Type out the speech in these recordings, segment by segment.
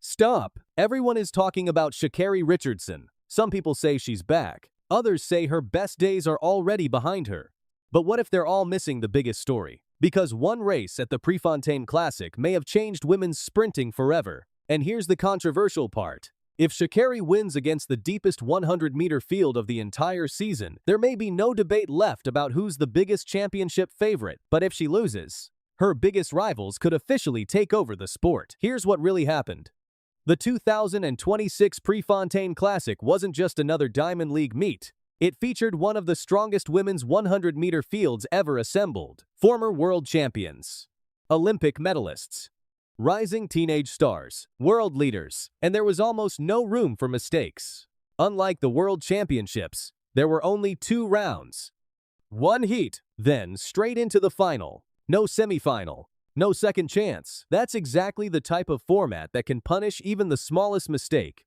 Stop! Everyone is talking about Sha'Carri Richardson. Some people say she's back. Others say her best days are already behind her. But what if they're all missing the biggest story? Because one race at the Prefontaine Classic may have changed women's sprinting forever. And here's the controversial part. If Sha'Carri wins against the deepest 100-meter field of the entire season, there may be no debate left about who's the biggest championship favorite. But if she loses, her biggest rivals could officially take over the sport. Here's what really happened. The 2026 Prefontaine Classic wasn't just another Diamond League meet. It featured one of the strongest women's 100-meter fields ever assembled. Former world champions, Olympic medalists, rising teenage stars, world leaders, and there was almost no room for mistakes. Unlike the World Championships, there were only 2 rounds. One heat, then straight into the final. No semifinal. No second chance. That's exactly the type of format that can punish even the smallest mistake.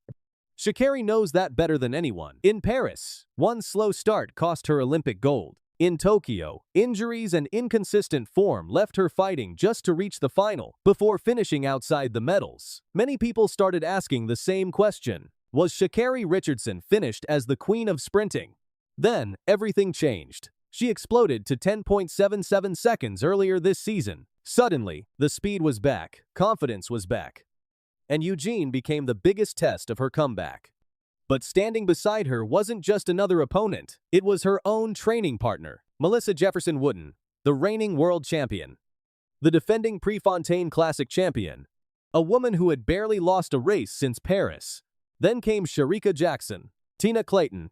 Sha'Carri knows that better than anyone. In Paris, one slow start cost her Olympic gold. In Tokyo, injuries and inconsistent form left her fighting just to reach the final, before finishing outside the medals. Many people started asking the same question. Was Sha'Carri Richardson finished as the queen of sprinting? Then, everything changed. She exploded to 10.77 seconds earlier this season. Suddenly, the speed was back, confidence was back, and Eugene became the biggest test of her comeback. But standing beside her wasn't just another opponent, it was her own training partner, Melissa Jefferson-Wooden, the reigning world champion, the defending Prefontaine Classic champion, a woman who had barely lost a race since Paris. Then came Shericka Jackson, Clayton,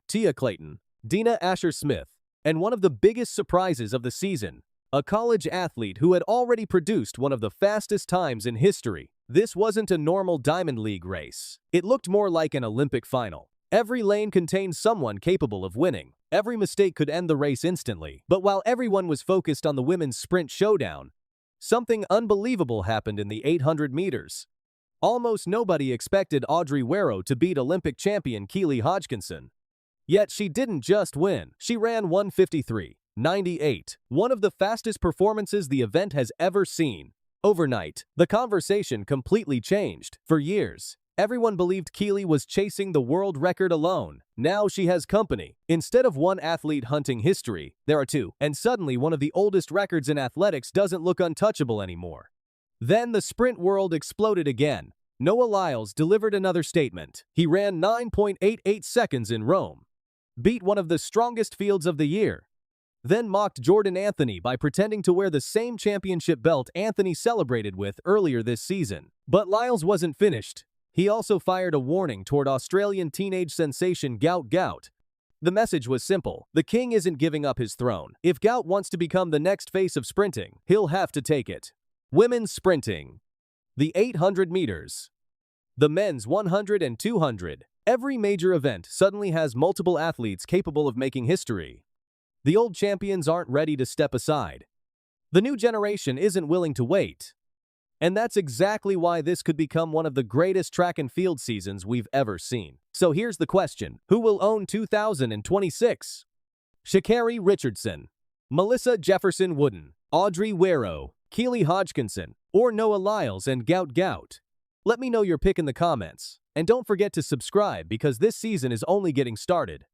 Dina Asher-Smith, and one of the biggest surprises of the season, a college athlete who had already produced one of the fastest times in history. This wasn't a normal Diamond League race. It looked more like an Olympic final. Every lane contained someone capable of winning. Every mistake could end the race instantly. But while everyone was focused on the women's sprint showdown, something unbelievable happened in the 800 meters. Almost nobody expected Audrey Werro to beat Olympic champion Keely Hodgkinson. Yet she didn't just win. She ran 1:53.98, one of the fastest performances the event has ever seen. Overnight, the conversation completely changed. For years, everyone believed Keely was chasing the world record alone. Now she has company. Instead of one athlete hunting history, there are 2. And suddenly one of the oldest records in athletics doesn't look untouchable anymore. Then the sprint world exploded again. Lyles delivered another statement. He ran 9.88 seconds in Rome, beat one of the strongest fields of the year, then mocked Jordan Anthony by pretending to wear the same championship belt Anthony celebrated with earlier this season. But Lyles wasn't finished. He also fired a warning toward Australian teenage sensation Gout Gout. The message was simple. The king isn't giving up his throne. If Gout wants to become the next face of sprinting, he'll have to take it. Women's sprinting. The 800 meters. The men's 100 and 200. Every major event suddenly has multiple athletes capable of making history. The old champions aren't ready to step aside. The new generation isn't willing to wait. And that's exactly why this could become one of the greatest track and field seasons we've ever seen. So here's the question. Who will own 2026? Sha'Carri Richardson, Melissa Jefferson-Wooden, Audrey Werro, Keely Hodgkinson, or Lyles and Gout Gout? Let me know your pick in the comments. And don't forget to subscribe because this season is only getting started.